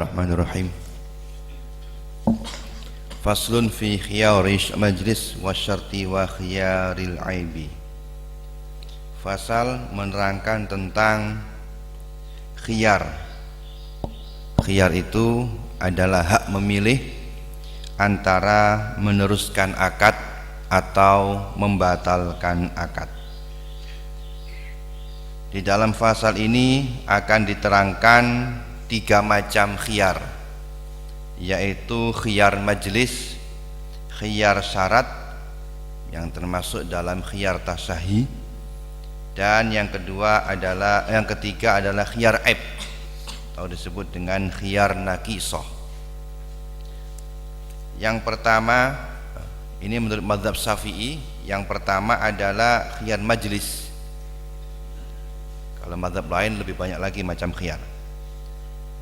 Bismillahirrahmanirrahim. Faslun fi khiyarish majlis wa syarti wa khiyaril aibi. Fasal menerangkan tentang khiyar. Khiyar itu adalah hak memilih antara meneruskan akad atau membatalkan akad. Di dalam fasal ini akan diterangkan 3 macam khiyar, yaitu khiyar majlis, khiyar syarat yang termasuk dalam khiyar tasahi, dan yang ketiga adalah khiyar aib atau disebut dengan khiyar nakisah. Yang pertama, ini menurut mazhab Syafi'i, yang pertama adalah khiyar majlis. Kalau mazhab lain lebih banyak lagi macam khiyar.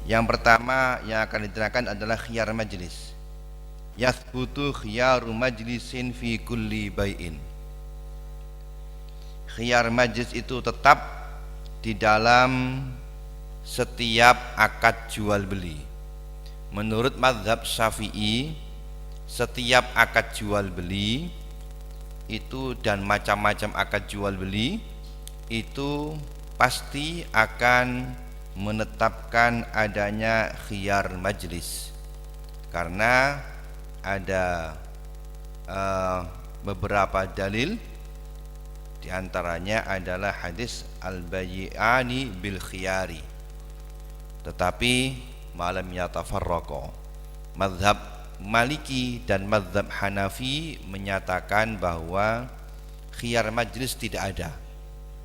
Yang pertama yang akan diterangkan adalah khiyar majlis. Yathbutu khiyaru majlisin fi kulli bai'in. Khiyar majlis itu tetap di dalam setiap akad jual beli. Menurut mazhab Syafi'i, setiap akad jual beli itu dan macam-macam akad jual beli itu pasti akan menetapkan adanya khiyar majlis, karena ada beberapa dalil, diantaranya adalah hadis al-bayyi'ani bil khiyari, tetapi malam yatafarraqa. Mazhab Maliki dan mazhab Hanafi menyatakan bahwa khiyar majlis tidak ada,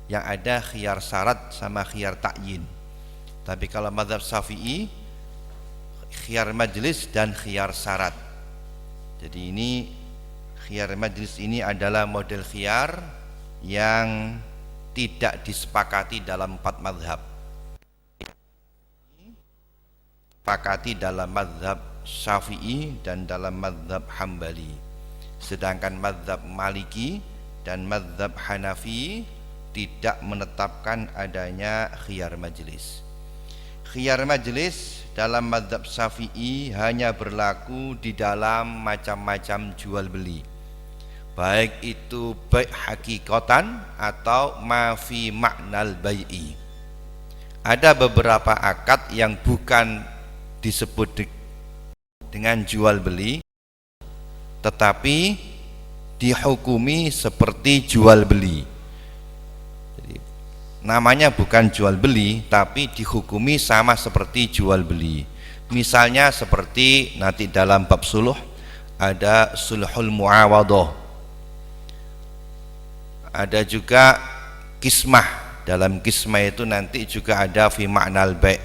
yang ada khiyar syarat sama khiyar ta'yin. Tapi kalau mazhab Syafi'i, khiyar majlis dan khiyar syarat. Jadi ini khiyar majlis ini adalah model khiyar yang tidak disepakati dalam 4 mazhab. Disepakati dalam mazhab Syafi'i dan dalam mazhab Hambali. Sedangkan mazhab Maliki dan mazhab Hanafi tidak menetapkan adanya khiyar majlis. Khiyar majlis dalam mazhab Syafi'i hanya berlaku di dalam macam-macam jual beli, baik itu bai' hakikatan atau ma fi maknal bai'i. Ada beberapa akad yang bukan disebut dengan jual beli, tetapi dihukumi seperti jual beli. Namanya bukan jual beli, tapi dihukumi sama seperti jual beli. Misalnya seperti nanti dalam bab suluh ada sulhul muawadah, ada juga kismah. Dalam kismah itu nanti juga ada fi ma'nal bai'.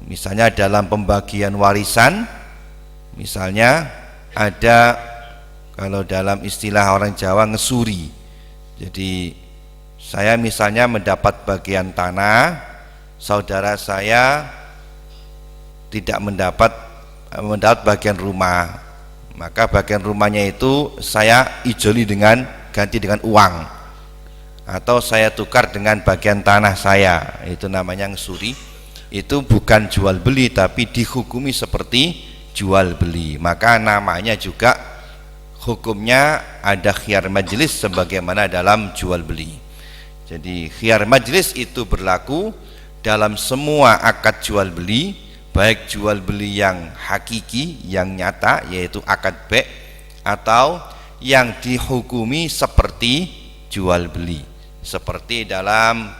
Misalnya dalam pembagian warisan, misalnya ada, kalau dalam istilah orang Jawa, ngesuri. Jadi saya misalnya mendapat bagian tanah, saudara saya tidak mendapat bagian rumah, maka bagian rumahnya itu saya ijoli ganti dengan uang, atau saya tukar dengan bagian tanah saya, itu namanya ngesuri. Itu bukan jual beli, tapi dihukumi seperti jual beli, maka namanya juga hukumnya ada khiyar majlis sebagaimana dalam jual beli. Jadi khiyar majlis itu berlaku dalam semua akad jual beli, baik jual beli yang hakiki, yang nyata, yaitu akad bai', atau yang dihukumi seperti jual beli, seperti dalam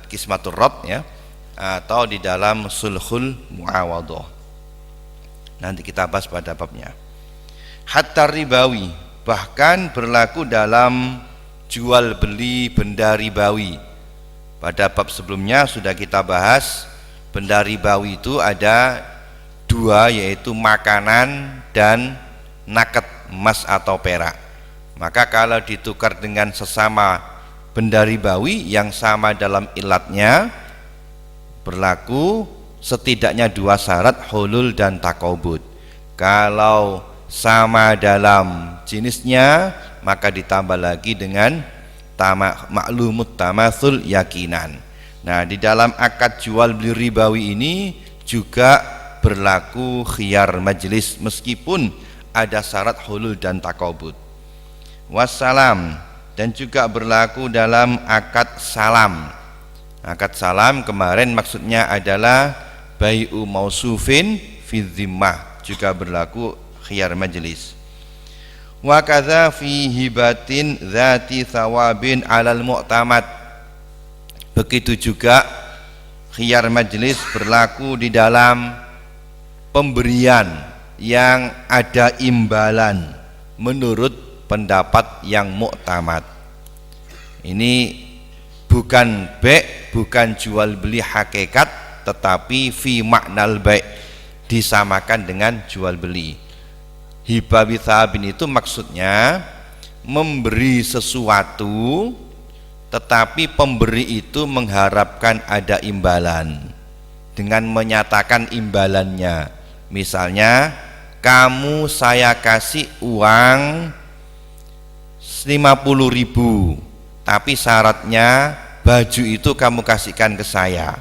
kismatur rad, ya, atau di dalam sulhul muawadah. Nanti kita bahas pada babnya. Hatta ribawi, bahkan berlaku dalam jual beli benda ribawi. Pada bab sebelumnya sudah kita bahas, benda ribawi itu ada 2, yaitu makanan dan naket, emas atau perak. Maka kalau ditukar dengan sesama benda ribawi yang sama dalam ilatnya, berlaku setidaknya 2 syarat, hulul dan takobud. Kalau sama dalam jenisnya, maka ditambah lagi dengan maklumut tamatsul yakinan. Nah, di dalam akad jual beli ribawi ini juga berlaku khiyar majelis meskipun ada syarat hulul dan takobut. Wassalam, dan juga berlaku dalam akad salam. Akad salam kemarin maksudnya adalah bai'u mausufin fi dhimmah, juga berlaku khiyar majelis. Wa kadza fi hibatin dzati thawabin 'alal mu'tamad. Begitu juga khiyar majelis berlaku di dalam pemberian yang ada imbalan menurut pendapat yang mu'tamad. Ini bukan be', bukan jual beli hakikat, tetapi fi maknal be', disamakan dengan jual beli. Hibah bithabin itu maksudnya memberi sesuatu tetapi pemberi itu mengharapkan ada imbalan dengan menyatakan imbalannya. Misalnya, kamu saya kasih uang 50.000, tapi syaratnya baju itu kamu kasihkan ke saya.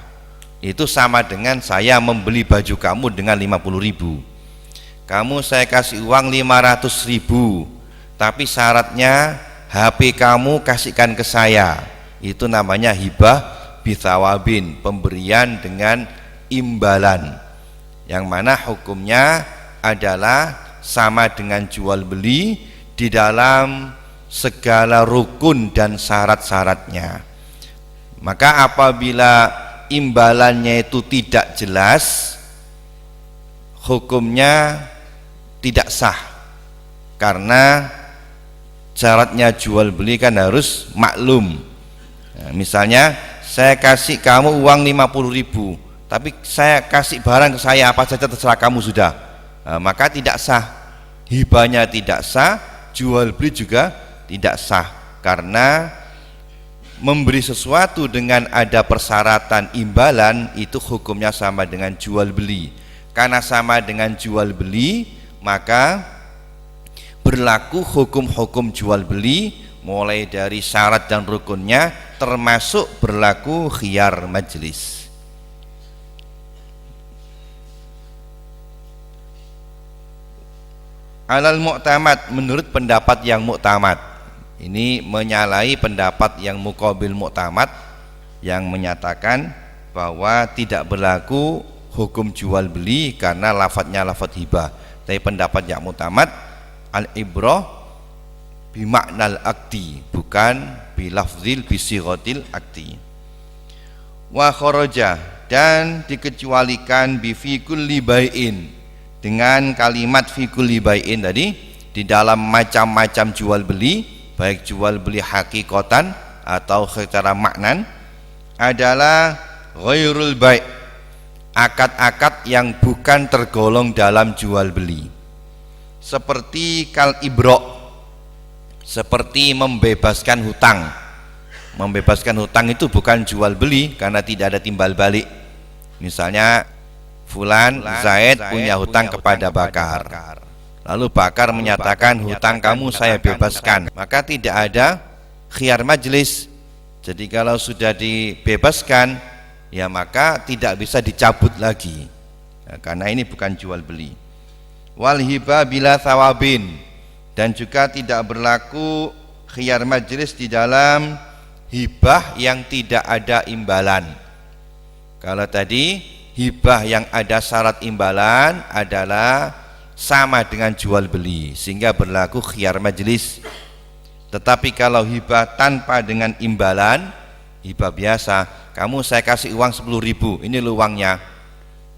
Itu sama dengan saya membeli baju kamu dengan 50.000. Kamu saya kasih uang 500.000, tapi syaratnya HP kamu kasihkan ke saya. Itu namanya hibah bithawabin, pemberian dengan imbalan, yang mana hukumnya adalah sama dengan jual beli di dalam segala rukun dan syarat-syaratnya. Maka apabila imbalannya itu tidak jelas, hukumnya tidak sah, karena syaratnya jual beli kan harus maklum. Nah, misalnya saya kasih kamu uang 50.000, tapi saya kasih barang ke saya apa saja terserah kamu sudah. Nah, maka tidak sah, hibahnya tidak sah, jual beli juga tidak sah, karena memberi sesuatu dengan ada persyaratan imbalan itu hukumnya sama dengan jual beli. Karena sama dengan jual beli, maka berlaku hukum-hukum jual beli mulai dari syarat dan rukunnya, termasuk berlaku khiyar majelis. Alal mu'tamad, menurut pendapat yang mu'tamad. Ini menyalahi pendapat yang muqabil mu'tamad yang menyatakan bahwa tidak berlaku hukum jual beli karena lafadznya lafadz hibah. Tapi pendapat yang mu'tamad, al-ibrah bimaknal akdi, bukan bilafzil bisighatil akdi. Wa kharaja, dan dikecualikan bi fi kulli bai'in, dengan kalimat fi kulli bai'in tadi, di dalam macam-macam jual beli, baik jual beli hakikatan atau secara maknan, adalah ghairul bai', akad-akad yang bukan tergolong dalam jual beli. Seperti kal ibro, seperti membebaskan hutang. Membebaskan hutang itu bukan jual beli karena tidak ada timbal balik. Misalnya Fulan Zaid punya hutang kepada Bakar, lalu Bakar menyatakan hutang kamu saya bebaskan, maka tidak ada khiyar majlis. Jadi kalau sudah dibebaskan, ya maka tidak bisa dicabut lagi, ya, karena ini bukan jual beli. Wal hibah bila thawabin, dan juga tidak berlaku khiyar majlis di dalam hibah yang tidak ada imbalan. Kalau tadi hibah yang ada syarat imbalan adalah sama dengan jual beli, sehingga berlaku khiyar majlis. Tetapi kalau hibah tanpa dengan imbalan, hibah biasa, kamu saya kasih uang 10.000, ini lu uangnya.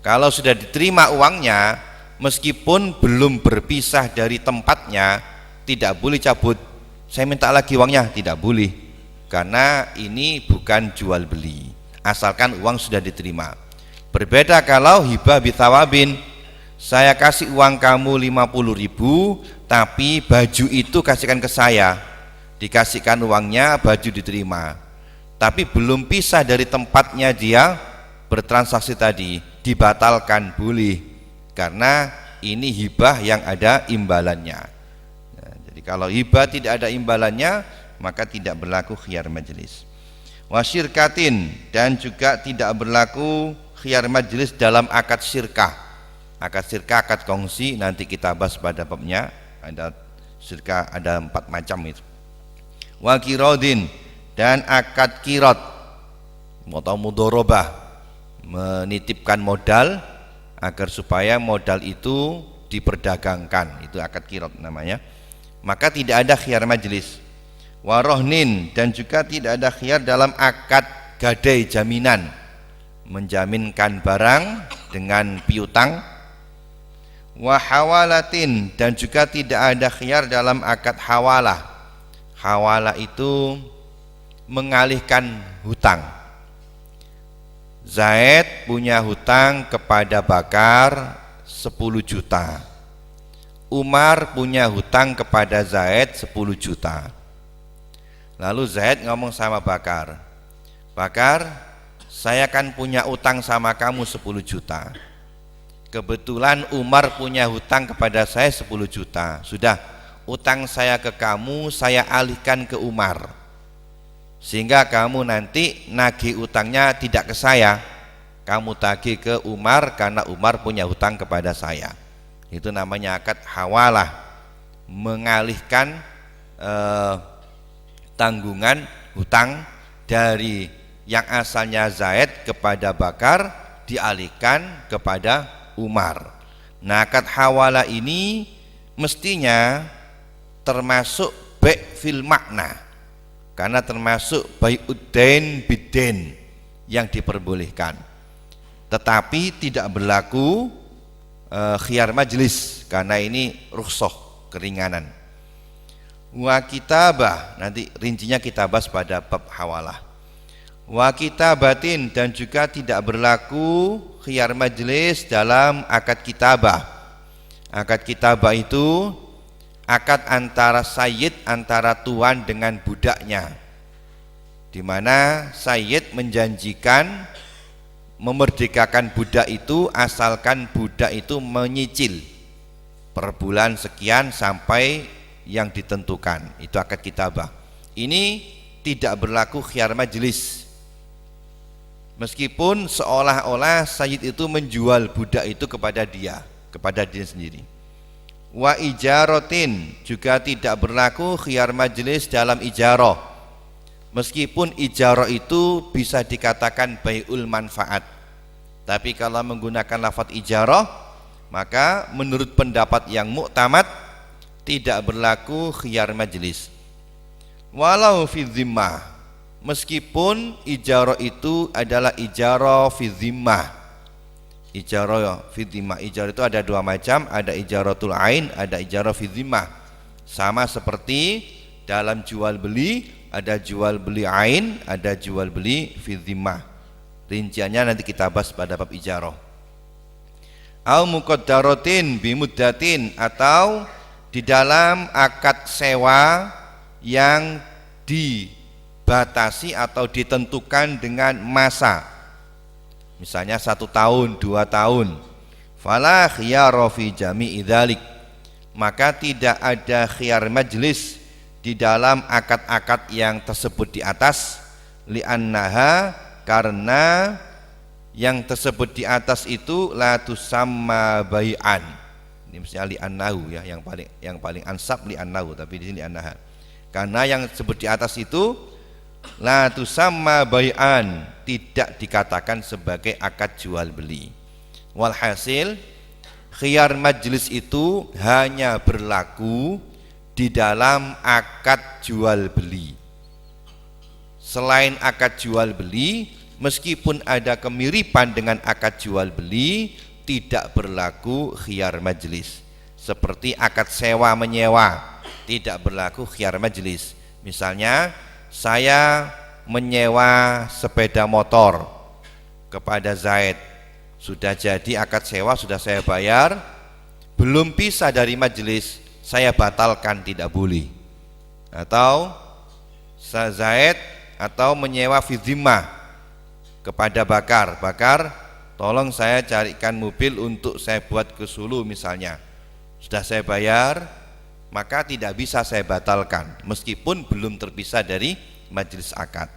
Kalau sudah diterima uangnya, meskipun belum berpisah dari tempatnya, tidak boleh cabut. Saya minta lagi uangnya, tidak boleh, karena ini bukan jual beli, asalkan uang sudah diterima. Berbeda kalau hibah bithawabin, saya kasih uang kamu 50.000, tapi baju itu kasihkan ke saya. Dikasihkan uangnya, baju diterima, tapi belum pisah dari tempatnya dia bertransaksi tadi, dibatalkan, boleh, karena ini hibah yang ada imbalannya. Nah, jadi kalau hibah tidak ada imbalannya, maka tidak berlaku khiyar majelis. Wasyirkatin, dan juga tidak berlaku khiyar majlis dalam akad syirkah. Akad syirkah, akad kongsi, nanti kita bahas pada babnya. Ada syirkah, ada 4 macam itu. Wa kirodin, dan akad kirot atau mudorobah, menitipkan modal agar supaya modal itu diperdagangkan, itu akad kirot namanya. Maka tidak ada khiyar majlis. Warohnin, dan juga tidak ada khiyar dalam akad gadai jaminan, menjaminkan barang dengan piutang. Wahawalatin, dan juga tidak ada khiyar dalam akad hawalah. Hawalah itu mengalihkan hutang. Zaid punya hutang kepada Bakar 10 juta. Umar punya hutang kepada Zaid 10 juta. Lalu Zaid ngomong sama Bakar, Bakar, saya kan punya utang sama kamu 10 juta. Kebetulan Umar punya hutang kepada saya 10 juta. Sudah, utang saya ke kamu saya alihkan ke Umar, sehingga kamu nanti nagih utangnya tidak ke saya, kamu tagih ke Umar karena Umar punya hutang kepada saya. Itu namanya akad hawalah, mengalihkan tanggungan hutang dari yang asalnya Zaid kepada Bakar dialihkan kepada Umar. Nah, akad hawalah ini mestinya termasuk bai' fil makna, karena termasuk bai'uddain biddain yang diperbolehkan, tetapi tidak berlaku khiyar majlis karena ini rukhsah, keringanan. Wa kitabah, nanti rincinya kita bahas pada bab hawalah. Wa kitabatin, dan juga tidak berlaku khiyar majlis dalam akad kitabah. Akad kitabah itu akad antara sayyid, antara tuan dengan budaknya, di mana sayyid menjanjikan memerdekakan budak itu asalkan budak itu menyicil per bulan sekian sampai yang ditentukan. Itu akad kitabah. Ini tidak berlaku khiyar majlis, meskipun seolah-olah sayyid itu menjual budak itu kepada dia sendiri. Wa ijarotin, juga tidak berlaku khiyar majlis dalam ijarah, meskipun ijarah itu bisa dikatakan bai'ul manfaat, tapi kalau menggunakan lafaz ijarah maka menurut pendapat yang muktamad tidak berlaku khiyar majlis. Walau fi dhimmah, meskipun ijarah itu adalah ijarah fi dhimmah. Ijarah fi dhimmah, ijarah itu ada 2 macam, ada ijaratul ain, ada ijarah fi dhimmah. Sama seperti dalam jual beli, ada jual beli ain, ada jual beli fi dhimmah. Rinciannya nanti kita bahas pada bab ijarah. Au muqaddaratin bi muddatin, atau di dalam akad sewa yang dibatasi atau ditentukan dengan masa, misalnya 1 tahun, 2 tahun. Fala khiyara fi jami'i dzalik, maka tidak ada khiyar majlis di dalam akad-akad yang tersebut di atas. Li'annaha, karena yang tersebut di atas itu la tusamma bai'an. Ini mesti li'annahu ya, yang paling ansab li'annahu, tapi di sini li'annaha. Karena yang disebut di atas itu la tusamma bai'an, tidak dikatakan sebagai akad jual beli. Walhasil khiyar majlis itu hanya berlaku di dalam akad jual beli. Selain akad jual beli, meskipun ada kemiripan dengan akad jual beli, tidak berlaku khiyar majlis. Seperti akad sewa menyewa, tidak berlaku khiyar majlis. Misalnya saya menyewa sepeda motor kepada Zaid, sudah jadi akad sewa, sudah saya bayar, belum pisah dari majlis, saya batalkan, tidak boleh. Atau Zaid atau menyewa fi dhimmah kepada Bakar, tolong saya carikan mobil untuk saya buat ke Sulu misalnya, sudah saya bayar, maka tidak bisa saya batalkan meskipun belum terpisah dari majelis akad.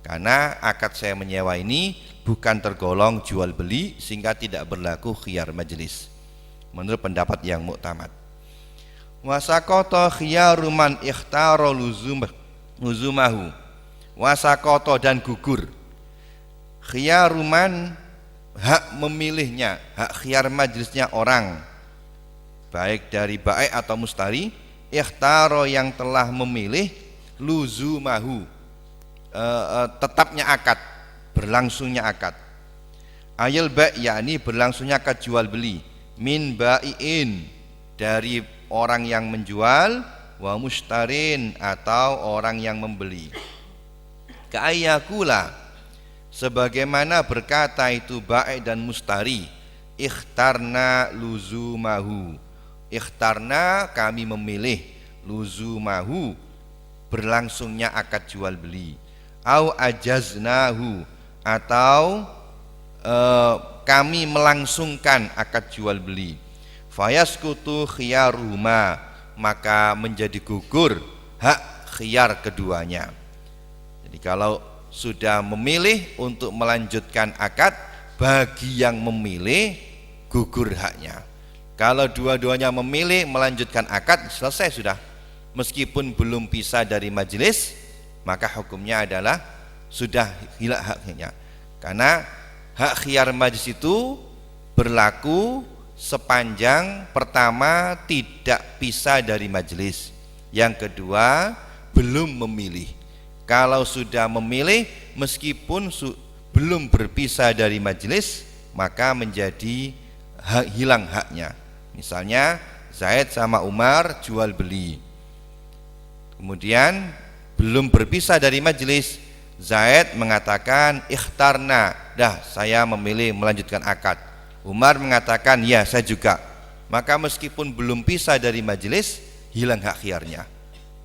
karena akad saya menyewa ini bukan tergolong jual beli sehingga tidak berlaku khiyar majelis menurut pendapat yang muktamad. Wasaqata khiyaru man ikhtara luzumahu. Wasaqata dan gugur khiyaru man, hak memilihnya, hak khiyar majelisnya orang baik dari baik atau mustari, ikhtara yang telah memilih luzumahu, tetapnya akad, berlangsungnya akad. Ayil ba' yakni berlangsungnya akad jual beli, min ba'iin dari orang yang menjual, wa mustarin atau orang yang membeli. Ka'ayyakula sebagaimana berkata itu ba'i dan mustari, ikhtarna luzumahu, ikhtarna kami memilih, luzumahu berlangsungnya akad jual beli, au ajaznahu atau kami melangsungkan akad jual beli, fayaskutu khiyaruhuma maka menjadi gugur hak khiyar keduanya. Jadi kalau sudah memilih untuk melanjutkan akad, bagi yang memilih gugur haknya. Kalau dua-duanya memilih melanjutkan akad, selesai sudah. Meskipun belum pisah dari majelis, maka hukumnya adalah sudah hilang haknya. Karena hak khiyar majelis itu berlaku sepanjang pertama tidak pisah dari majelis, yang kedua belum memilih. Kalau sudah memilih meskipun belum berpisah dari majelis, maka menjadi hilang haknya. Misalnya Zaid sama Umar jual beli, kemudian belum berpisah dari majelis, Zaid mengatakan ikhtarna, dah saya memilih melanjutkan akad. Umar mengatakan ya saya juga. Maka meskipun belum pisah dari majelis, hilang hak khiyarnya,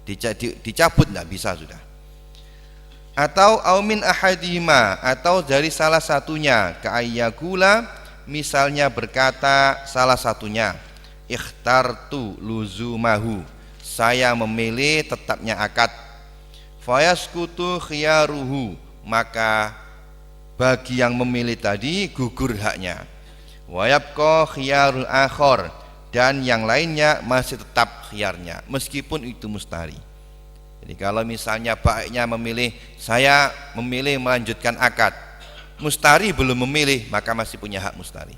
dicabut, tidak bisa sudah. Atau aumin ahadihima, atau dari salah satunya, ka'ayyakula misalnya berkata salah satunya, ikhtartu luzumahu, saya memilih tetapnya akad, fayaskutu khiyaruhu maka bagi yang memilih tadi gugur haknya, wayabqa khiyarul akhor dan yang lainnya masih tetap khiyarnya meskipun itu mustari. Jadi kalau misalnya baiknya memilih, saya memilih melanjutkan akad, mustari belum memilih, maka masih punya hak mustari.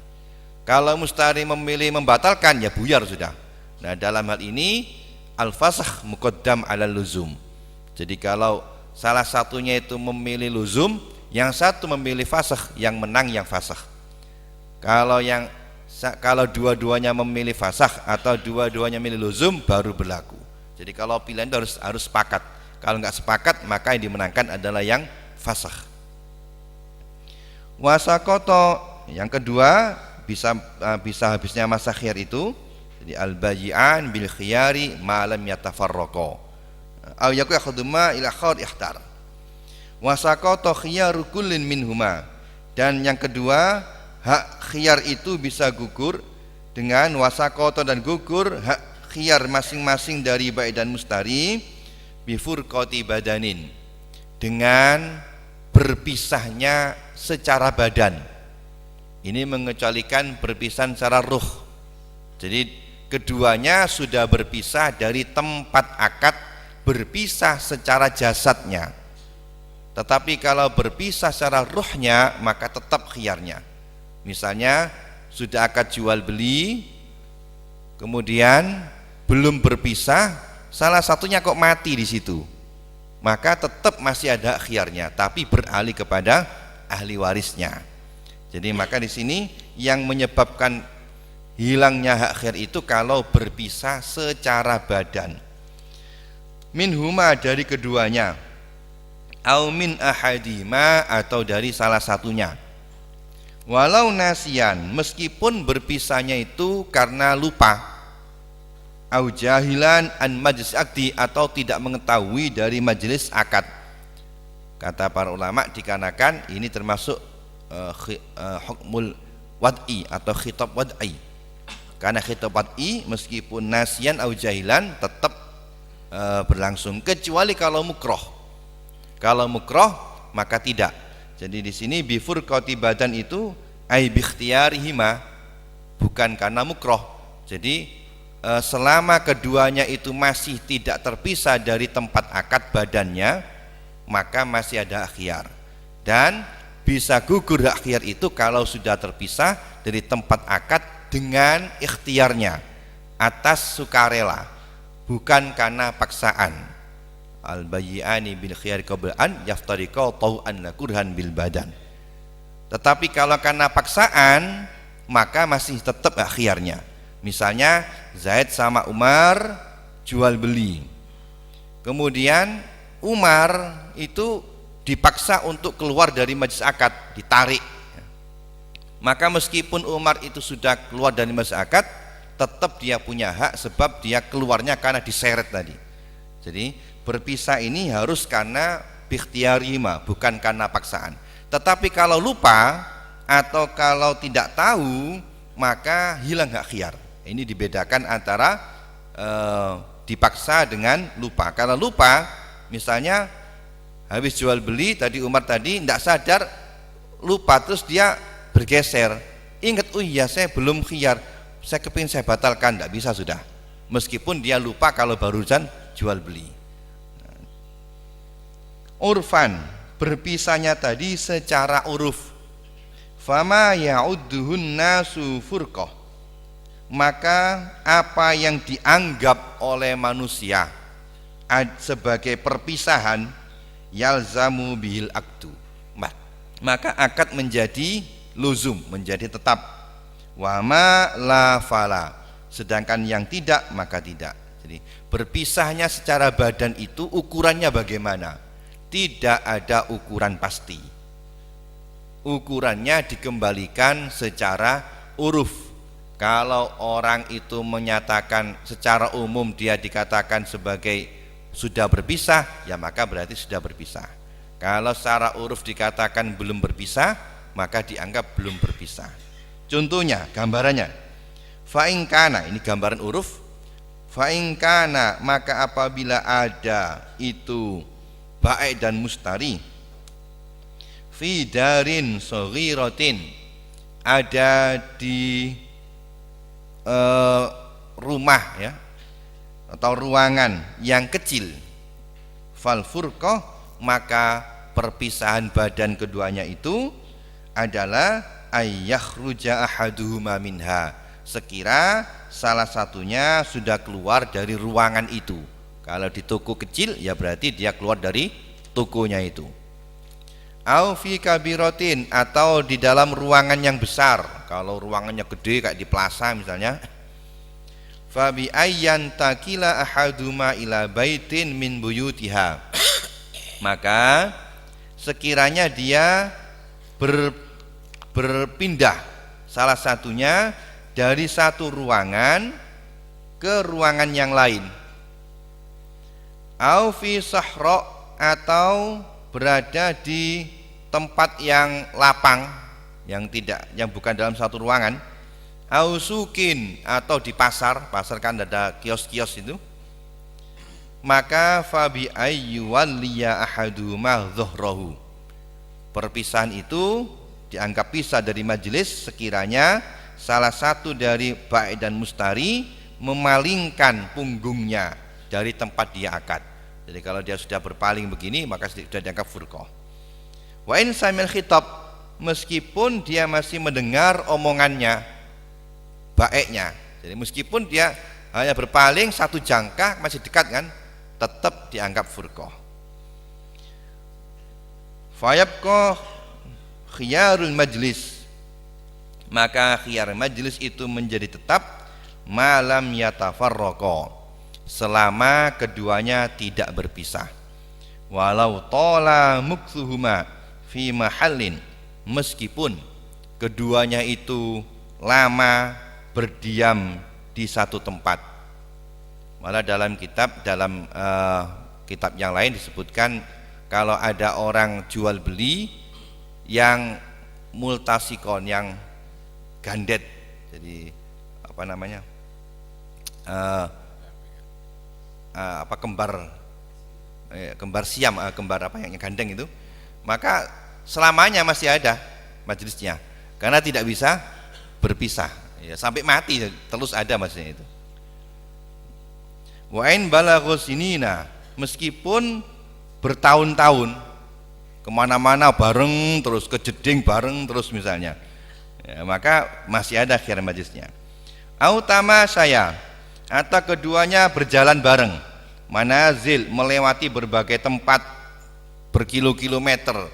Kalau mustari memilih membatalkan, ya buyar sudah. Nah dalam hal ini al-fasakh muqaddam ala luzum. Jadi kalau salah satunya itu memilih luzum, yang satu memilih fasakh, yang menang yang fasakh. Kalau dua-duanya memilih fasakh atau dua-duanya memilih luzum, baru berlaku. Jadi kalau pilihan itu harus sepakat. Kalau nggak sepakat, maka yang dimenangkan adalah yang fasakh. Wasaqata yang kedua bisa habisnya masa khiyar itu. Jadi al-bayi'an bil khiyari ma lam yatafarraqa. Aw yakhduma ila khar ikhtar. Wasaqata khiyaru kullin minhuma. Dan yang kedua, hak khiyar itu bisa gugur dengan wasaqata dan gugur hak khiyar masing-masing dari baik dan mustari bifurqati badanin, dengan berpisahnya secara badan. Ini mengecualikan berpisah secara ruh. Jadi keduanya sudah berpisah dari tempat akad, berpisah secara jasadnya. Tetapi kalau berpisah secara ruhnya, maka tetap khiyarnya. Misalnya sudah akad jual beli, kemudian belum berpisah, salah satunya kok mati di situ, maka tetap masih ada khiyarnya, tapi beralih kepada ahli warisnya. Jadi maka di sini yang menyebabkan hilangnya hak khiyar itu kalau berpisah secara badan. Minhuma dari keduanya, au min ahadima atau dari salah satunya. Walau nasian, meskipun berpisahnya itu karena lupa, au jahilan an majlis akdi atau tidak mengetahui dari majelis akad. Kata para ulama dikarenakan ini termasuk hukmul wad'i atau khitab wad'i. Karena khitab wad'i meskipun nasian au jahilan tetap berlangsung, kecuali kalau mukroh. Kalau mukroh maka tidak. Jadi di sini bifurqati badan itu ai bikhtiyarihima, bukan karena mukroh. Jadi selama keduanya itu masih tidak terpisah dari tempat akad badannya, maka masih ada akhyar. Dan bisa gugur akhyar itu kalau sudah terpisah dari tempat akad dengan ikhtiarnya, atas sukarela, bukan karena paksaan. Al-bayyi'ani bil khiyar qabla an yaftariqa tau'an la kurhan bil badan. Tetapi kalau karena paksaan, maka masih tetap akhyarnya. Misalnya Zaid sama Umar jual beli, kemudian Umar itu dipaksa untuk keluar dari majelis akad, ditarik. Maka meskipun Umar itu sudah keluar dari majelis akad, tetap dia punya hak, sebab dia keluarnya karena diseret tadi. Jadi berpisah ini harus karena bikhtiyarihima, bukan karena paksaan. Tetapi kalau lupa atau kalau tidak tahu, maka hilang hak khiyar. Ini dibedakan antara dipaksa dengan lupa. Kalau lupa, misalnya habis jual beli tadi Umar tadi tidak sadar, lupa, terus dia bergeser, ingat, oh iya saya belum khiyar, saya kepingin saya batalkan, tidak bisa sudah, meskipun dia lupa kalau barusan jual beli. Urfan, berpisahnya tadi secara uruf. Fama ya'udduhun nasu furqah, maka apa yang dianggap oleh manusia sebagai perpisahan, yalzamu bihil akdu, maka akad menjadi luzum, menjadi tetap. Wama la fala, sedangkan yang tidak maka tidak. Jadi berpisahnya secara badan itu ukurannya bagaimana? Tidak ada ukuran pasti. Ukurannya dikembalikan secara uruf. Kalau orang itu menyatakan secara umum dia dikatakan sebagai sudah berpisah, ya maka berarti sudah berpisah. Kalau secara uruf dikatakan belum berpisah, maka dianggap belum berpisah. Contohnya, gambarannya, fa'in kana, ini gambaran uruf. Fa'in kana, maka apabila ada itu ba'i dan mustari, fi darin saghiratin, ada di rumah ya, atau ruangan yang kecil, fal furqah, maka perpisahan badan keduanya itu adalah ayyakhruja ahaduhuma minha, sekira salah satunya sudah keluar dari ruangan itu. Kalau di toko kecil ya berarti dia keluar dari tokonya itu. Au fi kabiratin, atau di dalam ruangan yang besar. Kalau ruangannya gede kayak di plaza misalnya, fa bi ayyan takila ahaduma ila baitin min buyutiha, maka sekiranya dia berpindah salah satunya dari satu ruangan ke ruangan yang lain. Au fi sahra, atau berada di tempat yang lapang, yang bukan dalam satu ruangan. Au sukin, atau di pasar kan ada kios-kios itu. Maka fabi ayyuwalliya ahaduhuma dhuhrahu, perpisahan itu dianggap pisah dari majelis sekiranya salah satu dari ba'i dan mustari memalingkan punggungnya dari tempat dia akad. Jadi kalau dia sudah berpaling begini, maka sudah dianggap furqah. Wa in samil khitab, meskipun dia masih mendengar omongannya baiknya. Jadi meskipun dia hanya berpaling satu jangka, masih dekat kan, tetap dianggap furqah. Fayabqa khiyarul majlis, maka khiyar majlis itu menjadi tetap malam yatafarraqa, selama keduanya tidak berpisah. Walau tola mukthuhuma fi mahallin, meskipun keduanya itu lama berdiam di satu tempat. Malah dalam kitab yang lain disebutkan kalau ada orang jual beli yang multasikon, yang gandet, jadi apa namanya, kembar siam, kembar apa yang gandeng itu, maka selamanya masih ada majelisnya, karena tidak bisa berpisah ya, sampai mati terus ada maksudnya itu. Wa in balaghus sinina, meskipun bertahun-tahun kemana-mana bareng terus, ke Jeding bareng terus misalnya ya, maka masih ada khiyar majelisnya. Autama saya, atau keduanya berjalan bareng, manazil, melewati berbagai tempat berkilo-kilometer,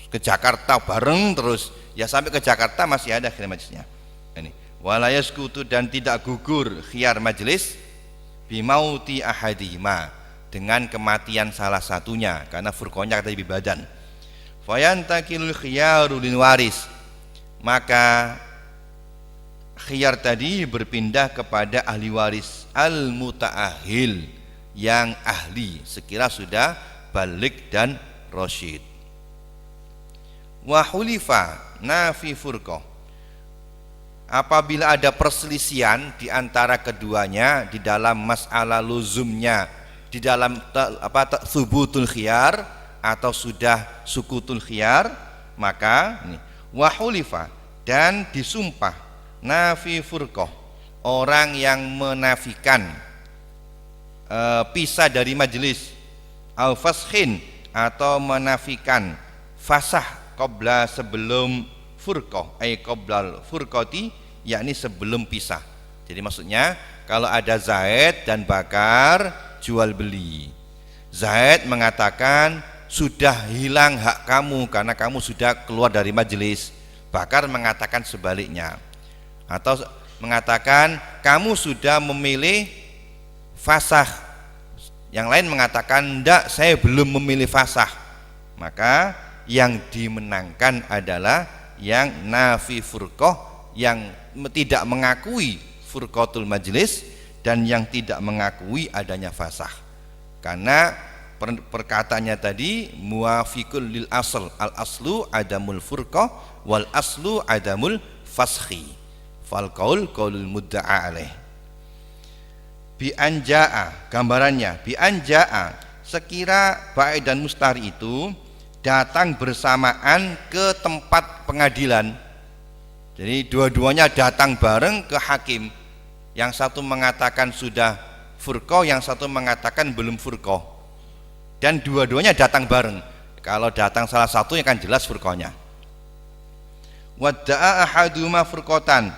ke Jakarta bareng terus ya, sampai ke Jakarta masih ada khiyar majelisnya. Ini wala yaskutu, dan tidak gugur khiyar majelis bimauti ahadihima, dengan kematian salah satunya, karena furqonya kata lebih badan. Fayantakilul khiyaru lil waris, maka khiyar tadi berpindah kepada ahli waris al mutaahil, yang ahli sekira sudah balik dan rasyid. Wa hulifa nafi furqah, apabila ada perselisihan di antara keduanya di dalam masalah luzumnya, di dalam subutul khiyar atau sudah sukutul khiyar, maka wahulifa, dan disumpah nafi furqah, orang yang menafikan pisah dari majelis, al faskhin, atau menafikan fasah qabla, sebelum furqah, ay qablal furqati, yakni sebelum pisah. Jadi maksudnya kalau ada Zaid dan Bakar jual beli, Zaid mengatakan sudah hilang hak kamu karena kamu sudah keluar dari majelis, Bakar mengatakan sebaliknya, atau mengatakan kamu sudah memilih fasah, yang lain mengatakan enggak, saya belum memilih fasah, maka yang dimenangkan adalah yang nafi furqah, yang tidak mengakui furqatul majlis dan yang tidak mengakui adanya fasah, karena perkataannya tadi muwafiqul lil asl, al aslu adamul furqah wal aslu adamul faskhi, fal qaul qaulul mudda'a alaih. Bi anjaa, gambarannya bi anjaa, sekira Ba'id dan Mustari itu datang bersamaan ke tempat pengadilan. Jadi dua-duanya datang bareng ke hakim, yang satu mengatakan sudah furqah, yang satu mengatakan belum furqah, dan dua-duanya datang bareng. Kalau datang salah satu yang kan jelas furqahnya. Wadda'a ahaduma furqatan,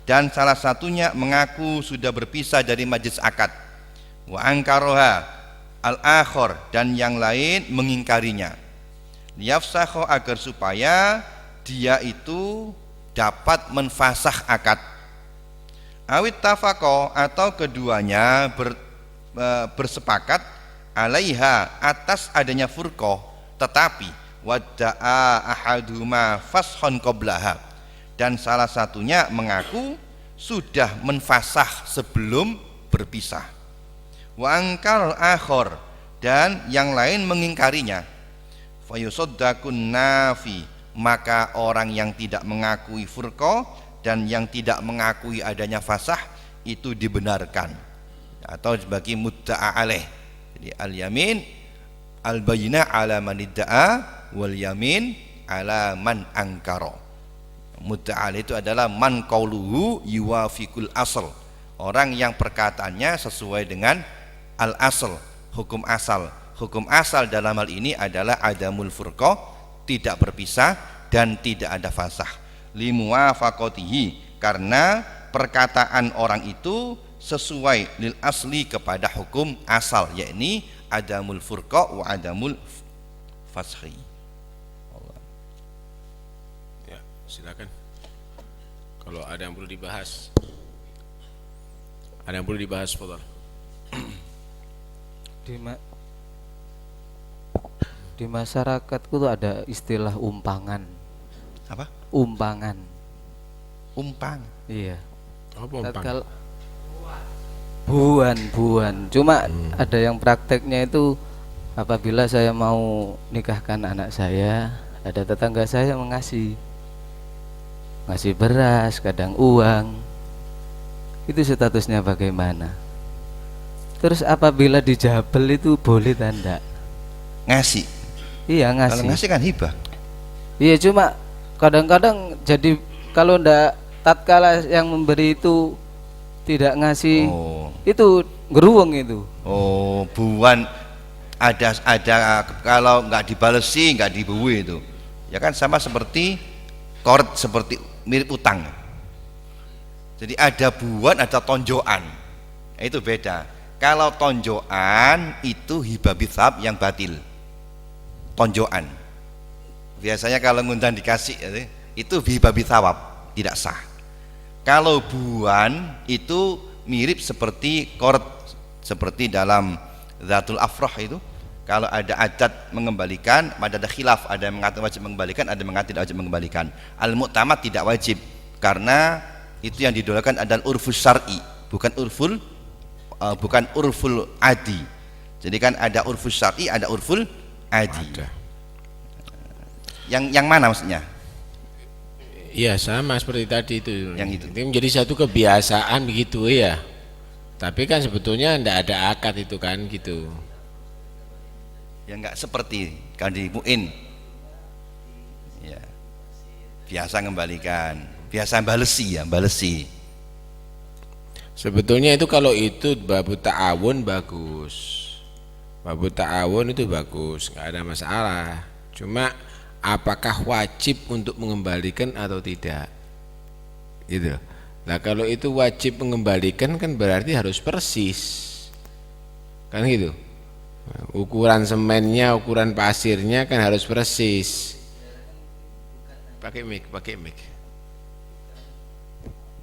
dan salah satunya mengaku sudah berpisah dari majlis akad. Wa angkaroha al-akhor, dan yang lain mengingkarinya. Liyafsakho, agar supaya dia itu dapat menfasah akad. Awit tafaqo, atau keduanya bersepakat alaiha, atas adanya furqah, tetapi wadda'a ahaduma fashon qablaha, dan salah satunya mengaku sudah menfasah sebelum berpisah. Wa angkar akhor, dan yang lain mengingkarinya. Fayusaddaqun nafi, maka orang yang tidak mengakui furqah dan yang tidak mengakui adanya fasah itu dibenarkan, atau sebagai mudda'a alaih. Jadi al-yamin al-bayyinah ala man idda'a wal yamin ala man angkara. Mudda'a alaih itu adalah man qauluhu yuwafiqul asl, orang yang perkataannya sesuai dengan al-asl, hukum asal. Hukum asal dalam hal ini adalah adamul furqah, tidak berpisah dan tidak ada fasah. Limuwafaqatihi, karena perkataan orang itu sesuai lil asli kepada hukum asal, yakni adamul furqah wa adamul fashi. Ya, silakan. Kalau ada yang perlu dibahas, Fadhal. Di masyarakatku tuh ada istilah umpangan. Apa? Umpangan. Umpang. Iya. Apa umpang? Buan. Cuma ada yang prakteknya itu, apabila saya mau nikahkan anak saya, ada tetangga saya ngasih beras, kadang uang. Itu statusnya bagaimana? Terus apabila dijabel itu boleh tanda? Ngasih. Iya Kalau ngasih. ngasih kan hibah. Iya cuma kadang-kadang jadi kalau ndak tatkala yang memberi itu tidak ngasih Oh. itu geruweng itu. Oh, buan ada kalau nggak dibalesi nggak dibuwi itu. Ya kan sama seperti koret, seperti mirip utang. Jadi ada buan, ada tonjokan. Itu beda. Kalau tonjokan itu hibah bithab yang batil. Tonjokan. Biasanya kalau ngundang dikasih itu hibah bithawab, tidak sah. Kalau buan itu mirip seperti koret, seperti dalam Zatul Afrah itu. Kalau ada adat mengembalikan, ada khilaf, ada yang mengatakan wajib mengembalikan, ada yang mengatakan tidak wajib mengembalikan. Al-Mu'tamad tidak wajib karena itu yang didolakan adalah urful syar'i, bukan urful adi. Jadi kan ada urful syar'i, ada urful adi. Ada. Yang mana maksudnya? Iya sama seperti tadi itu. Yang itu. Menjadi satu kebiasaan begitu ya. Tapi kan sebetulnya tidak ada akad itu kan gitu. Yang enggak seperti kalau di mu'in. Ya. Biasa mengembalikan, biasa balesi ya, balesi. Sebetulnya itu kalau itu babu ta'awun bagus. Babu ta'awun itu bagus, nggak ada masalah. Cuma apakah wajib untuk mengembalikan atau tidak? Gitu. Nah kalau itu wajib mengembalikan kan berarti harus persis. Kan gitu. Ukuran semennya, ukuran pasirnya kan harus persis. Pakai mic.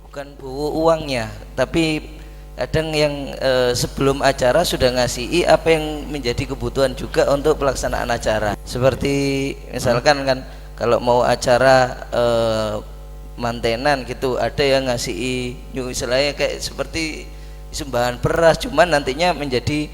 Bukan uangnya, tapi kadang yang sebelum acara sudah ngasih apa yang menjadi kebutuhan juga untuk pelaksanaan acara. Seperti misalkan kan kalau mau acara mantenan gitu, ada yang ngasih istilahnya kayak seperti sumbangan beras, cuman nantinya menjadi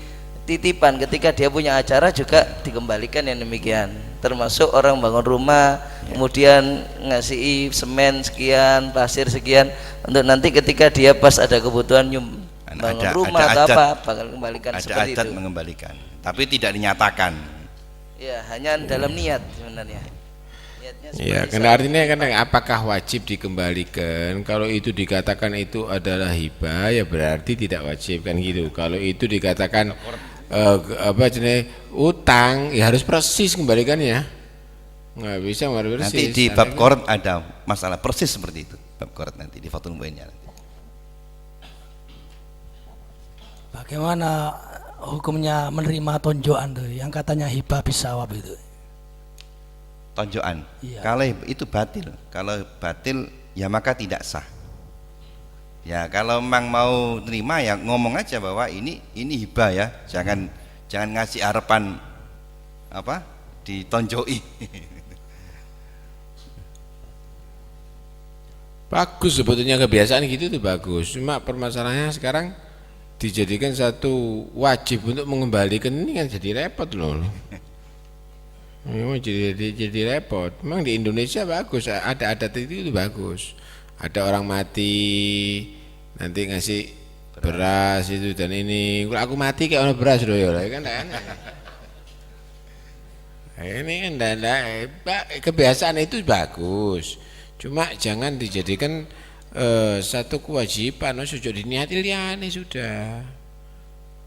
titipan ketika dia punya acara juga dikembalikan yang demikian. Termasuk orang bangun rumah kemudian ngasih semen sekian, pasir sekian untuk nanti ketika dia pas ada kebutuhan bangun rumah atau apa bakal kembalikan seperti itu. Ada adat mengembalikan, tapi tidak dinyatakan. Ya, hanya dalam niat sebenarnya. Ya, karena artinya kan apakah wajib dikembalikan? Kalau itu dikatakan itu adalah hibah, ya berarti tidak wajib kan gitu. Kalau itu dikatakan apa jenis utang, ya harus persis kembalikannya. Nggak bisa persis. Nanti di bab koret ada masalah persis seperti itu. Bab koret nanti di Fathul Mu'innya nanti. Bagaimana hukumnya menerima tonjokan tuh yang katanya hibah bisawab itu? Tonjokan. Iya. Kalau itu batil, kalau batil ya maka tidak sah. Ya kalau memang mau terima ya ngomong aja bahwa ini hibah ya, jangan ngasih harapan apa ditonjoi. Bagus sebetulnya kebiasaan gitu itu bagus. Cuma permasalahannya sekarang dijadikan satu wajib untuk mengembalikan, ini kan jadi repot loh. Memang jadi repot. Memang di Indonesia bagus, ada adat itu bagus. Ada orang mati nanti ngasih beras itu dan ini. Kalau aku mati kayak orang beras loh ya kan enak. Ini kan kebiasaan itu bagus. Cuma jangan dijadikan satu kewajiban. Sudah diniati liane sudah.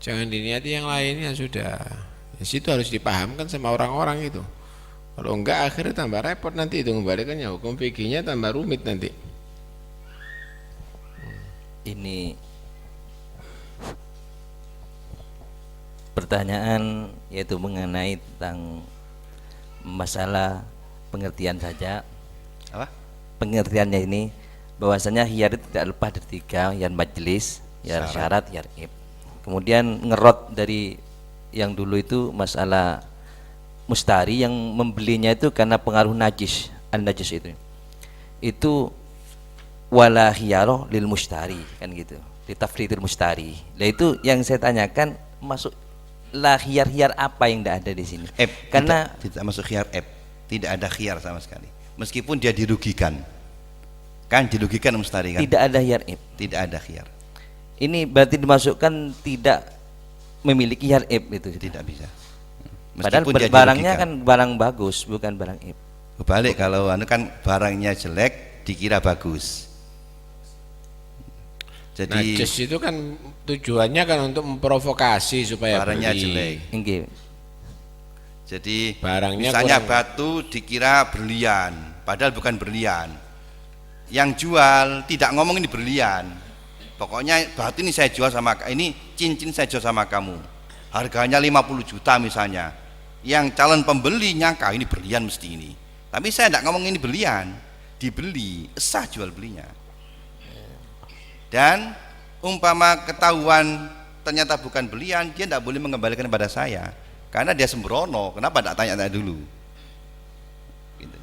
Jangan diniati yang lainnya sudah. Ya, situ harus dipahamkan sama orang-orang itu. Kalau enggak akhirnya tambah repot nanti itu kembalikannya, hukum fikihnya tambah rumit nanti. Ini pertanyaan yaitu mengenai tentang masalah pengertian saja. Apa? Pengertiannya ini bahwasanya hiyar itu tidak lepas dari tiga, hiyar majelis, hiyar syarat, hiyar ib. Kemudian ngerot dari yang dulu itu masalah mustari yang membelinya itu karena pengaruh najis, an-najis itu wala khiyaro lil mustari kan gitu, di tafridil mustari. Nah itu yang saya tanyakan, masuk la khiyar apa yang tidak ada di sini? Karena tidak masuk khiyar tidak ada khiyar sama sekali. Meskipun dia dirugikan, kan dirugikan mustari kan? Tidak ada khiyar Tidak ada khiyar. Ini berarti dimasukkan tidak memiliki khiyar itu. Tidak bisa. Padahal Meskipun dia barangnya dirugikan. kan barang bagus, bukan barang ib. Kebalik, kalau anu kan barangnya jelek dikira bagus. Jadi Najis itu kan tujuannya kan untuk memprovokasi supaya barangnya beli. jelek. Inggih. Jadi Barangnya misalnya kurang. batu dikira berlian, padahal bukan berlian. Yang jual tidak ngomong ini berlian. Pokoknya batu ini saya jual sama ini cincin saya jual sama kamu. Harganya 50 juta misalnya. Yang calon pembeli nyangka ini berlian mesti ini. Tapi saya tidak ngomong ini berlian. Dibeli, sah jual belinya. Dan umpama ketahuan ternyata bukan berlian, dia tidak boleh mengembalikan kepada saya. Karena dia sembrono, kenapa tidak tanya dulu? Gitu.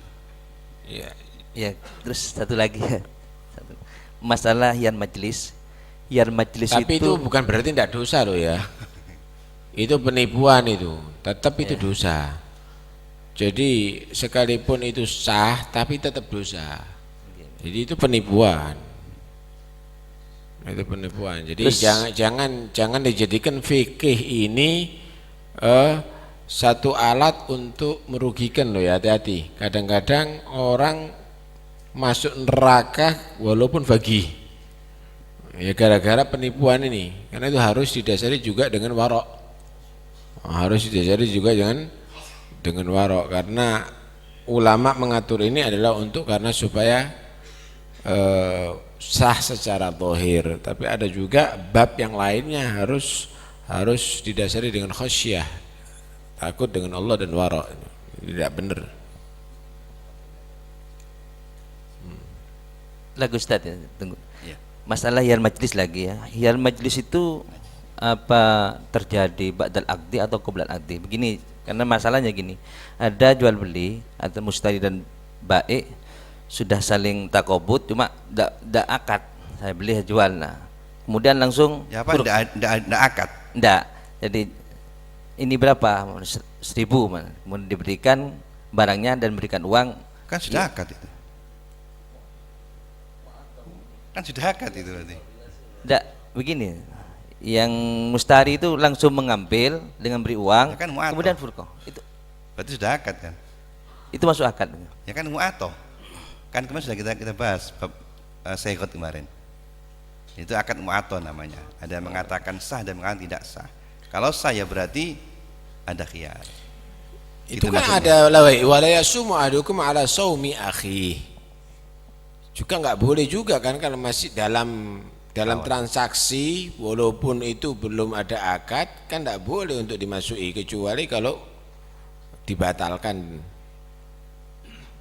Iya. Ya, terus satu lagi. Masalah hian majlis. Hian majlis Tapi itu bukan berarti tidak dosa loh ya. Itu penipuan itu, tetap itu dosa. Jadi sekalipun itu sah, tapi tetap dosa. Jadi itu penipuan. Itu penipuan. Jadi Terus, jangan dijadikan fikih ini satu alat untuk merugikan loh ya, hati-hati. Kadang-kadang orang masuk neraka walaupun bagi. Ya gara-gara penipuan ini. Karena itu harus didasari juga dengan warok. Harus didasari juga dengan warok, karena ulama mengatur ini adalah karena supaya sah secara zahir, tapi ada juga bab yang lainnya harus didasari dengan khasyah, takut dengan Allah dan warok. Tidak benar. lagu Ustaz ya, tunggu. Ya. Masalah hian majlis lagi ya. Hian majlis itu apa terjadi ba'dal aqdi atau qoblal aqdi? Begini, karena masalahnya gini. Ada jual beli atau mustari dan baik sudah saling takobut, cuma ndak akad. Saya beli jual, nah. Kemudian langsung Ya apa ndak akad? ndak. Jadi ini berapa? 1.000, kemudian diberikan barangnya dan berikan uang. Kan sudah akad itu. Kan sudah akad itu berarti. Ndak, begini. Yang mustari itu langsung mengambil dengan beri uang, Ya kan mu'atoh. kemudian furqah. Berarti sudah akad kan? Itu masuk akad. Ya kan mu'atoh. Kan kemarin sudah kita bahas bab seikhot kemarin. Itu akad mu'atoh namanya. Ada yang mengatakan sah dan mengatakan tidak sah. Kalau sah ya berarti ada khiyar. Itu Itu kan maksudnya. ada wala yasumu ahadukum ala saumi akhi. Juga nggak boleh juga kan kalau masih dalam transaksi, walaupun itu belum ada akad, kan tidak boleh untuk dimasuki, kecuali kalau dibatalkan.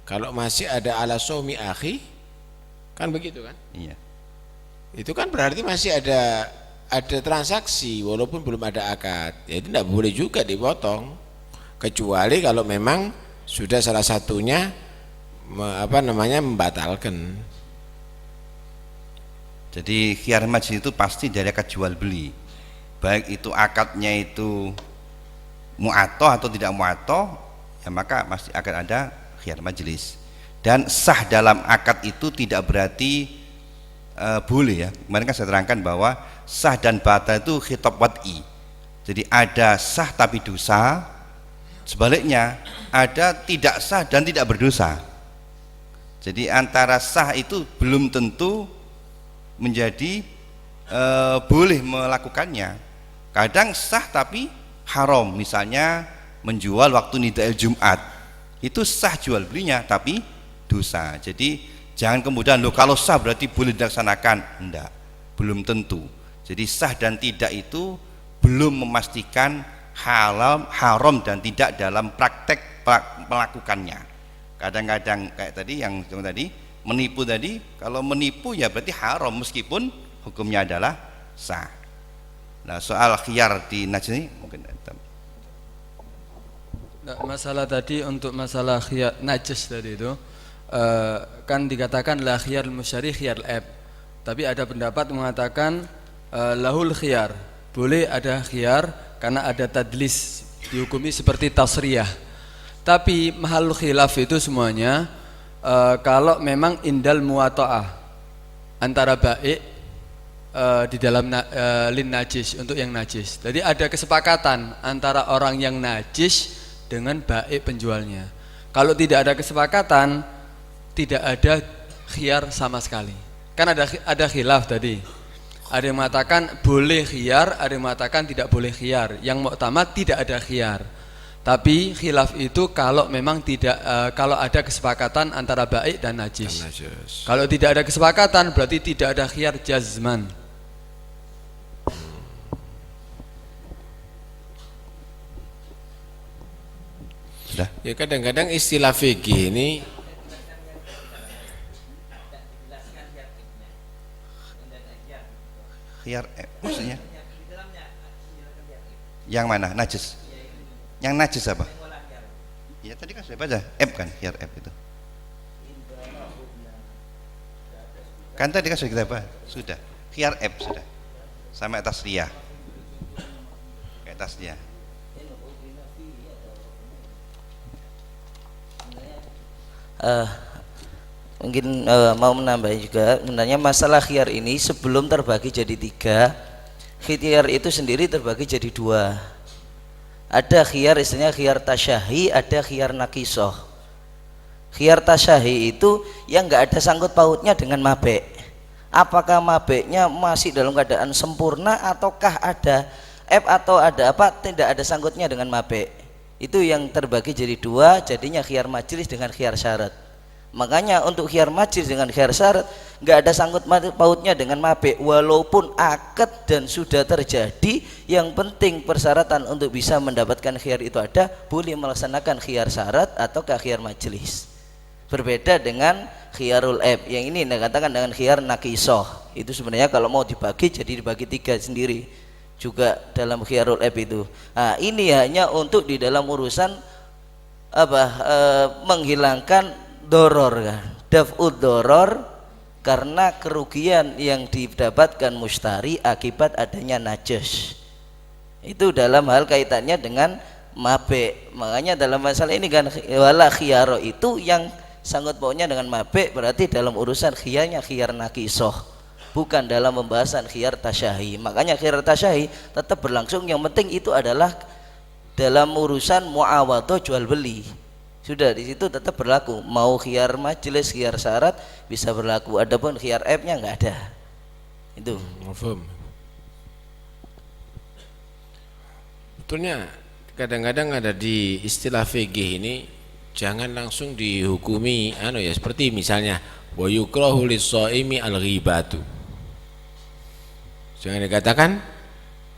Kalau masih ada ala saumi akhi, kan begitu kan? Iya. Itu kan berarti masih ada transaksi walaupun belum ada akad. Ya itu tidak boleh juga dipotong, kecuali kalau memang sudah salah satunya membatalkan. Jadi khiyar majlis itu pasti dari akad jual beli. Baik itu akadnya itu mu'atoh atau tidak mu'atoh, ya maka masih akan ada khiyar majlis. Dan sah dalam akad itu tidak berarti boleh ya. Kemarin kan saya terangkan bahwa sah dan batal itu khitab wad'i. Jadi ada sah tapi dosa, sebaliknya ada tidak sah dan tidak berdosa. Jadi antara sah itu belum tentu menjadi boleh melakukannya. Kadang sah tapi haram, misalnya menjual waktu nida'il Jumat, itu sah jual belinya tapi dosa. Jadi jangan kemudian kalau sah berarti boleh dilaksanakan, enggak, belum tentu. Jadi sah dan tidak itu belum memastikan haram dan tidak dalam praktek melakukannya. Kadang-kadang kayak tadi yang tadi menipu tadi, kalau menipu ya berarti haram meskipun hukumnya adalah sah. Nah, soal khiyar di najis ini mungkin Nah, masalah tadi untuk masalah khiyar najis tadi itu kan dikatakan la khiyar musyari khiyar ab. Tapi ada pendapat mengatakan lahul khiyar, boleh ada khiyar karena ada tadlis, dihukumi seperti tasriyah. Tapi mahal khilaf itu semuanya kalau memang indal muwata'ah antara baik di dalam lin najis, untuk yang najis. Jadi ada kesepakatan antara orang yang najis dengan baik penjualnya. Kalau tidak ada kesepakatan, tidak ada khiyar sama sekali. Kan ada khilaf tadi. Ada yang mengatakan boleh khiyar, ada yang mengatakan tidak boleh khiyar. Yang muktamad tidak ada khiyar. Tapi khilaf itu kalau memang tidak kalau ada kesepakatan antara baik dan najis. Kalau tidak ada kesepakatan berarti tidak ada khiyar jazman. Sudah. Ya kadang-kadang istilah fikih ini Khiyar maksudnya yang mana? Najis. Yang najis apa? Ya tadi kan sudah baca F kan, khiyar F itu. Kan tadi kan sudah kita bahas. Sudah. Khiyar F sudah. Sampai atas ria. Ke atas ria. Mungkin mau menambah juga, sebenarnya masalah khiyar ini sebelum terbagi jadi 3, khiyar itu sendiri terbagi jadi 2. Ada khiyar istilahnya khiyar tasyahi, ada khiyar nakisoh. Khiyar tasyahi itu yang nggak ada sangkut pautnya dengan mabek. Apakah mabeknya masih dalam keadaan sempurna ataukah ada atau ada apa tidak ada sangkutnya dengan mabek. Itu yang terbagi jadi 2, jadinya khiyar majlis dengan khiyar syarat. Makanya untuk khiyar majlis dengan khiyar syarat nggak ada sangkut pautnya dengan mabek, walaupun akad dan sudah terjadi. Yang penting persyaratan untuk bisa mendapatkan khiyar itu ada, boleh melaksanakan khiyar syarat atau khiyar majlis. Berbeda dengan khiyarul eb, yang ini dikatakan dengan khiyar nakisoh. Itu sebenarnya kalau mau dibagi jadi dibagi 3 sendiri juga dalam khiyarul eb itu. Nah, ini hanya untuk di dalam urusan menghilangkan doror kan, daf'ud doror, karena kerugian yang didapatkan mustari akibat adanya najis. Itu dalam hal kaitannya dengan mabek. Makanya dalam masalah ini kan wala khiyaro itu yang sangkut pautnya dengan mabek, berarti dalam urusan khiyarnya khiyar nakisoh, bukan dalam pembahasan khiyar tasyahi. Makanya khiyar tasyahi tetap berlangsung, yang penting itu adalah dalam urusan muawadhah jual beli. Sudah di situ tetap berlaku, mau khiyar majelis, khiyar syarat bisa berlaku. Adapun khiyar nya nggak ada. Itu. Betulnya kadang-kadang ada di istilah fikih ini jangan langsung dihukumi ya, seperti misalnya wa yukrahu lis-shaimi al-ghibatu. Jangan dikatakan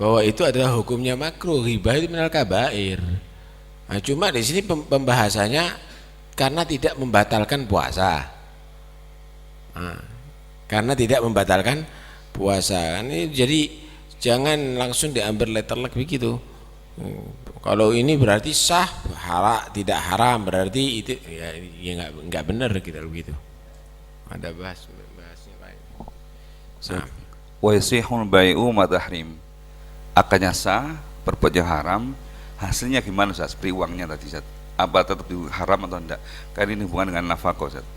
bahwa itu adalah hukumnya makruh, ghibah itu minal kabair. Nah, cuma di sini pembahasannya karena tidak membatalkan puasa. Nah, karena tidak membatalkan puasa. Ini jadi jangan langsung diambil letterlek begitu. Kalau ini berarti sah, tidak haram, berarti itu ya enggak benar kita begitu. Ada bahasnya lain. Nah, wa yasihul bai'u ma tahrim. Akannya sah, perbuatan haram. Hasilnya gimana Ustaz? Seperti uangnya tadi Ustaz. Apa tetap haram atau enggak? Karena ini hubungan dengan nafkah Ustaz.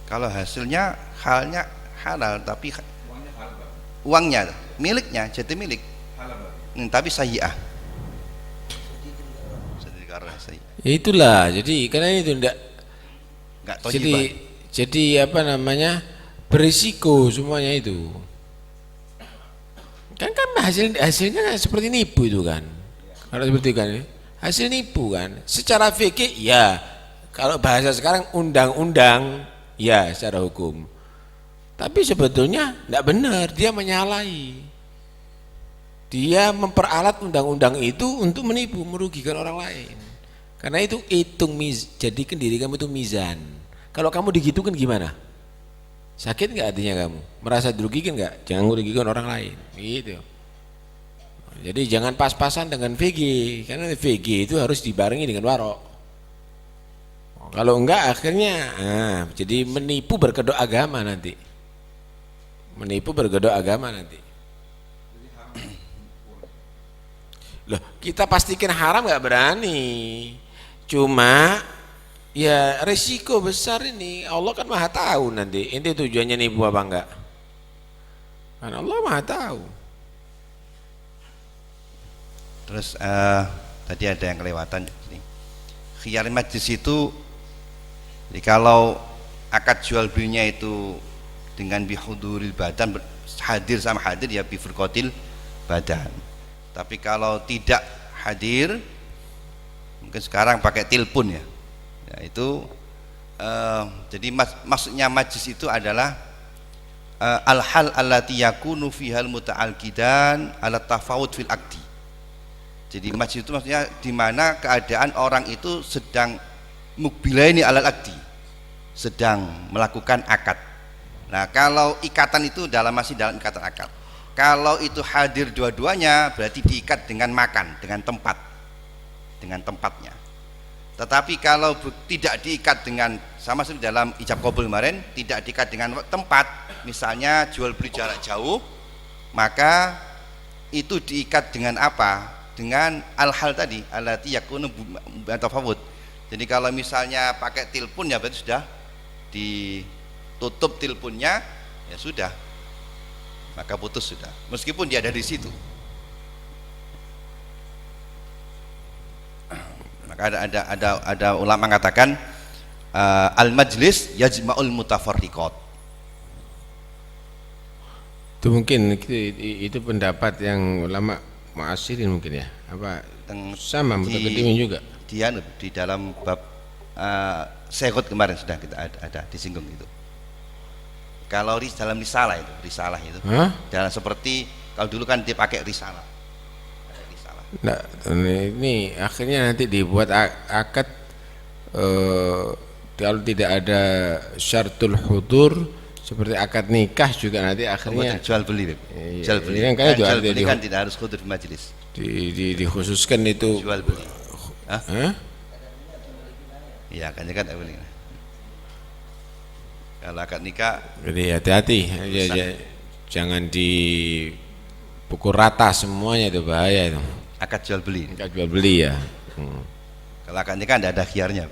Kalau hasilnya halnya halal tapi uangnya miliknya jadi milik. Tapi sayyi'ah. Ya itulah. Jadi karena itu enggak thayyiban. Jadi apa namanya? Berisiko semuanya itu. Kan hasilnya seperti nipu itu kan. Kalau seperti itu kan hasil nipu kan. Secara fikih ya, kalau bahasa sekarang undang-undang ya secara hukum. Tapi sebetulnya tidak benar, dia menyalahi. Dia memperalat undang-undang itu untuk menipu, merugikan orang lain. Karena itu jadikan diri kamu itu mizan. Kalau kamu digitukan gimana? Sakit nggak hatinya kamu? Merasa dirugikan nggak? Jangan merugikan orang lain. Gitu. Jadi jangan pas-pasan dengan VG, karena VG itu harus dibarengi dengan warok. Kalau enggak akhirnya jadi menipu berkedok agama nanti. Menipu berkedok agama nanti. Loh, kita pastikan haram nggak berani. Cuma ya resiko besar ini, Allah kan maha tahu nanti ini tujuannya nipu apa enggak, kan Allah maha tahu. Terus tadi ada yang kelewatan ini. Khiyar majlis itu jadi kalau akad jual belinya itu dengan bihuduril badan, hadir sama hadir ya bifurqatil badan. Tapi kalau tidak hadir, mungkin sekarang pakai telepon ya. Ya itu jadi maksudnya majlis itu adalah al-hal allati yakunu fihal muta'alqidan ala tafawud fil aqdi. Jadi majlis itu maksudnya di mana keadaan orang itu sedang mukbilaini alal aqdi, sedang melakukan akad. Nah, kalau ikatan itu masih dalam ikatan akad. Kalau itu hadir dua-duanya berarti diikat dengan makan, dengan tempat, dengan tempatnya. Tetapi kalau tidak diikat dengan sama seperti dalam ijab qabul kemarin, tidak diikat dengan tempat, misalnya jual beli jarak jauh, maka itu diikat dengan apa? Dengan al-hal tadi, allati yakunu tafawud. Jadi kalau misalnya pakai telepon ya berarti sudah ditutup teleponnya, ya sudah, maka putus sudah, meskipun dia ada di situ. Maka ada ulama mengatakan al majlis yajma'ul mutafarriqat. Itu mungkin itu pendapat yang ulama mu'asirin mungkin ya, apa sama mutaqaddimin juga di dalam bab Syekhut kemarin sudah kita ada disinggung itu. Kalau dalam risalah itu dalam seperti kalau dulu kan dia pakai risalah. Nah, ini akhirnya nanti dibuat akad kalau tidak ada syartul hudur seperti akad nikah juga nanti akhirnya jual beli. Jual beli. Jual beli kan tidak harus hudur di majelis. Dikhususkan itu jual beli. Iya, kan beli. Kalau akad nikah, jadi hati-hati aja, jangan dipukul rata semuanya, itu bahaya itu. Akad jual beli. Akad jual beli ya. Kalau akad nikah tidak ada khiyarnya.